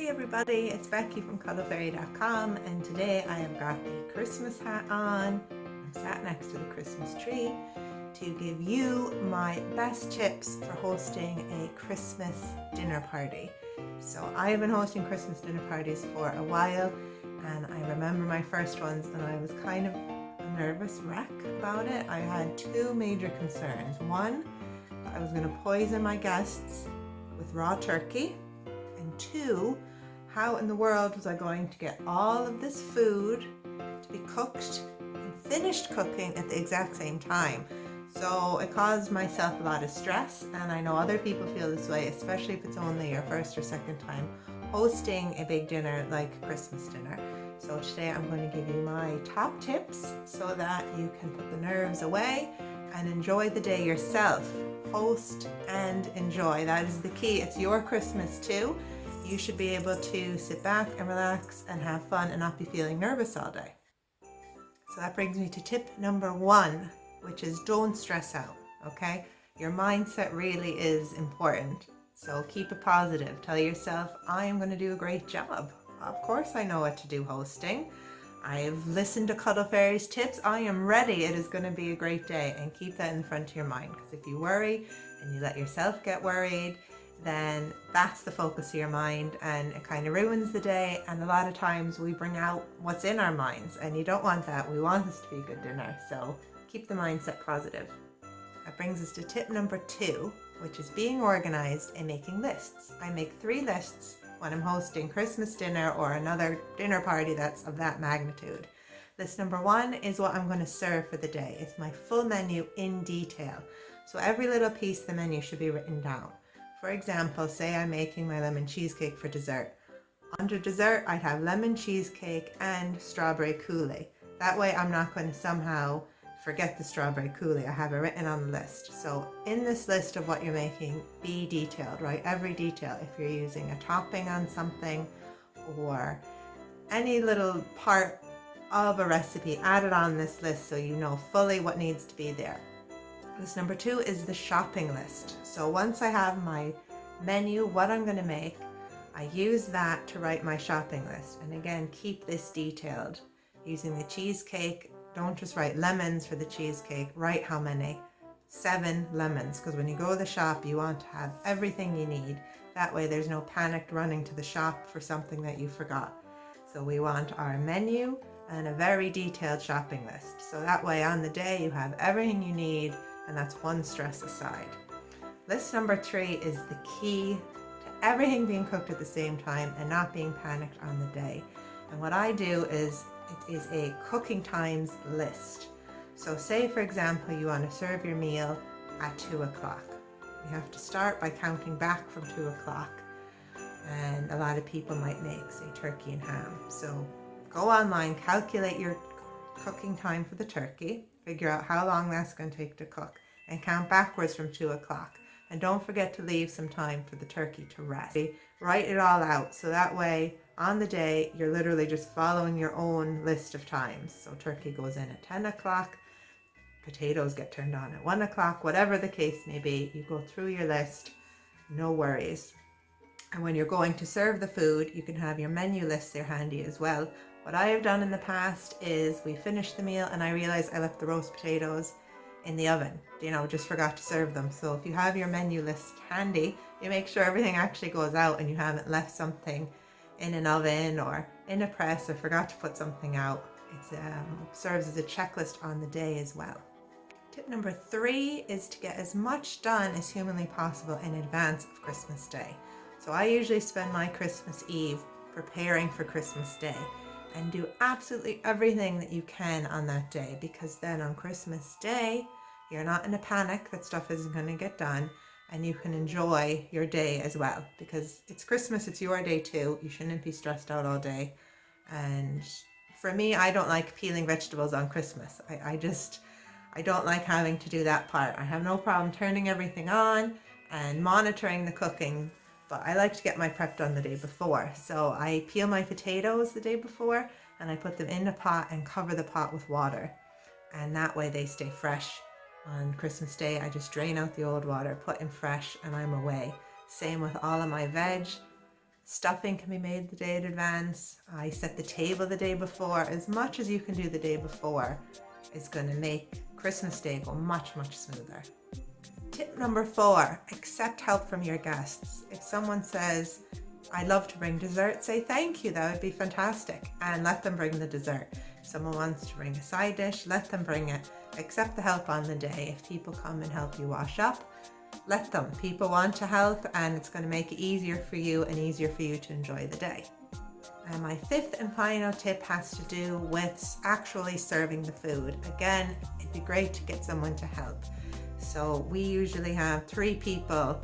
Hey everybody, it's Becky from cuddlefairy.com, and today I have got a Christmas hat on. I'm sat next to the Christmas tree to give you my best tips for hosting a Christmas dinner party. So I have been hosting Christmas dinner parties for a while, and I remember my first ones and I was kind of a nervous wreck about it. I had two major concerns. One, I was going to poison my guests with raw turkey. And two, how in the world was I going to get all of this food to be cooked and finished cooking at the exact same time? So it caused myself a lot of stress, and I know other people feel this way, especially if it's only your first or second time hosting a big dinner like Christmas dinner. So today I'm going to give you my top tips so that you can put the nerves away and enjoy the day yourself. Host and enjoy. That is the key. It's your Christmas too. You should be able to sit back and relax and have fun and not be feeling nervous all day. So that brings me to tip number one, which is don't stress out, okay? Your mindset really is important. So keep it positive. Tell yourself, I am going to do a great job. Of course I know what to do hosting. I've listened to Cuddle Fairy's tips. I am ready. It is going to be a great day, and keep that in the front of your mind, because if you worry and you let yourself get worried, then that's the focus of your mind and it kind of ruins the day. And a lot of times we bring out what's in our minds, and you don't want that. We want this to be a good dinner, so keep the mindset positive. That brings us to tip number two, which is being organized and making lists. I make 3 lists when I'm hosting Christmas dinner or another dinner party that's of that magnitude. List number 1 is what I'm going to serve for the day. It's my full menu in detail. So every little piece of the menu should be written down. For example, say I'm making my lemon cheesecake for dessert. Under dessert, I'd have lemon cheesecake and strawberry coulis. That way I'm not going to somehow forget the strawberry coulis. I have it written on the list. So in this list of what you're making, be detailed, right? Every detail. If you're using a topping on something or any little part of a recipe, add it on this list so you know fully what needs to be there. List number 2 is the shopping list. So once I have my menu, what I'm going to make, I use that to write my shopping list. And again, keep this detailed. Using the cheesecake, don't just write lemons for the cheesecake, write how many. 7 lemons, because when you go to the shop, you want to have everything you need. That way there's no panic running to the shop for something that you forgot. So we want our menu and a very detailed shopping list. So that way on the day you have everything you need, and that's one stress aside. List number 3 is the key to everything being cooked at the same time and not being panicked on the day. And what I do is, it is a cooking times list. So say for example you want to serve your meal at 2 o'clock. You have to start by counting back from 2 o'clock. And a lot of people might make, say, turkey and ham. So go online, calculate your cooking time for the turkey, figure out how long that's going to take to cook, and count backwards from 2 o'clock. And don't forget to leave some time for the turkey to rest. Write it all out, so that way on the day you're literally just following your own list of times. So turkey goes in at 10 o'clock, potatoes get turned on at 1 o'clock, whatever the case may be, you go through your list, no worries. And when you're going to serve the food, you can have your menu list there handy as well. What I have done in the past is we finished the meal and I realized I left the roast potatoes in the oven, just forgot to serve them. So if you have your menu list handy, you make sure everything actually goes out and you haven't left something in an oven or in a press or forgot to put something out. It serves as a checklist on the day as well. Tip number 3 is to get as much done as humanly possible in advance of Christmas Day. So I usually spend my Christmas Eve preparing for Christmas Day, and do absolutely everything that you can on that day, because then on Christmas Day you're not in a panic that stuff isn't going to get done, and you can enjoy your day as well, because it's Christmas, it's your day too. You shouldn't be stressed out all day. And for me, I don't like peeling vegetables on Christmas. I don't like having to do that part. I have no problem turning everything on and monitoring the cooking, but I like to get my prep done the day before. So I peel my potatoes the day before and I put them in a pot and cover the pot with water. And that way they stay fresh. On Christmas Day, I just drain out the old water, put in fresh, and I'm away. Same with all of my veg. Stuffing can be made the day in advance. I set the table the day before. As much as you can do the day before is going to make Christmas Day go much, much smoother. Tip number 4, accept help from your guests. If someone says, I'd love to bring dessert, say thank you, that would be fantastic, and let them bring the dessert. If someone wants to bring a side dish, let them bring it. Accept the help on the day. If people come and help you wash up, let them. People want to help, and it's going to make it easier for you and easier for you to enjoy the day. And my 5th and final tip has to do with actually serving the food. Again, it'd be great to get someone to help. So we usually have 3 people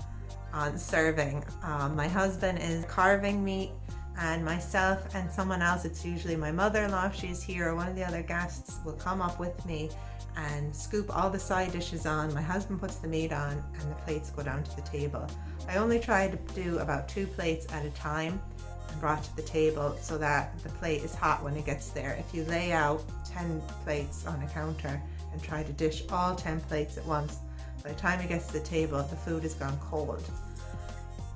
on serving. My husband is carving meat, and myself and someone else, it's usually my mother-in-law, if she's here, or one of the other guests will come up with me and scoop all the side dishes on. My husband puts the meat on and the plates go down to the table. I only try to do about 2 plates at a time and brought to the table so that the plate is hot when it gets there. If you lay out 10 plates on a counter and try to dish all 10 plates at once, by the time it gets to the table, the food has gone cold.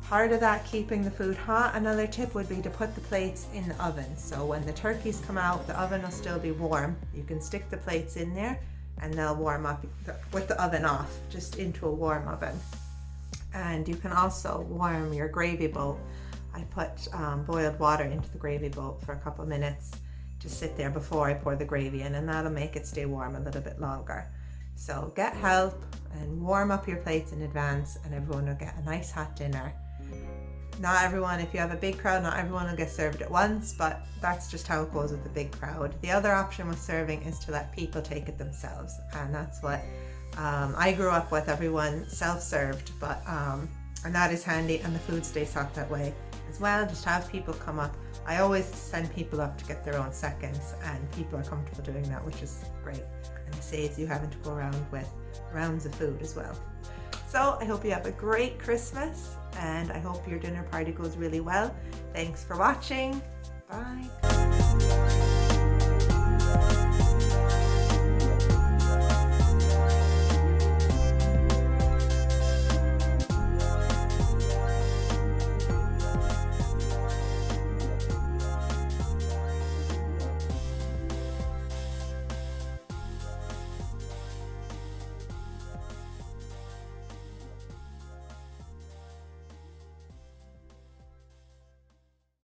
Part of that, keeping the food hot, another tip would be to put the plates in the oven. So when the turkeys come out, the oven will still be warm. You can stick the plates in there and they'll warm up with the oven off, just into a warm oven. And you can also warm your gravy bowl. I put boiled water into the gravy bowl for a couple of minutes to sit there before I pour the gravy in, and that'll make it stay warm a little bit longer. So get help and warm up your plates in advance, and everyone will get a nice hot dinner. Not everyone, if you have a big crowd, not everyone will get served at once, but that's just how it goes with the big crowd. The other option with serving is to let people take it themselves, and that's what I grew up with, everyone self-served, but and that is handy, and the food stays hot that way as well. Just have people come up. I always send people up to get their own seconds, and people are comfortable doing that, which is great, and it saves you having to go around with rounds of food as well. So I hope you have a great Christmas, and I hope your dinner party goes really well. Thanks for watching. Bye.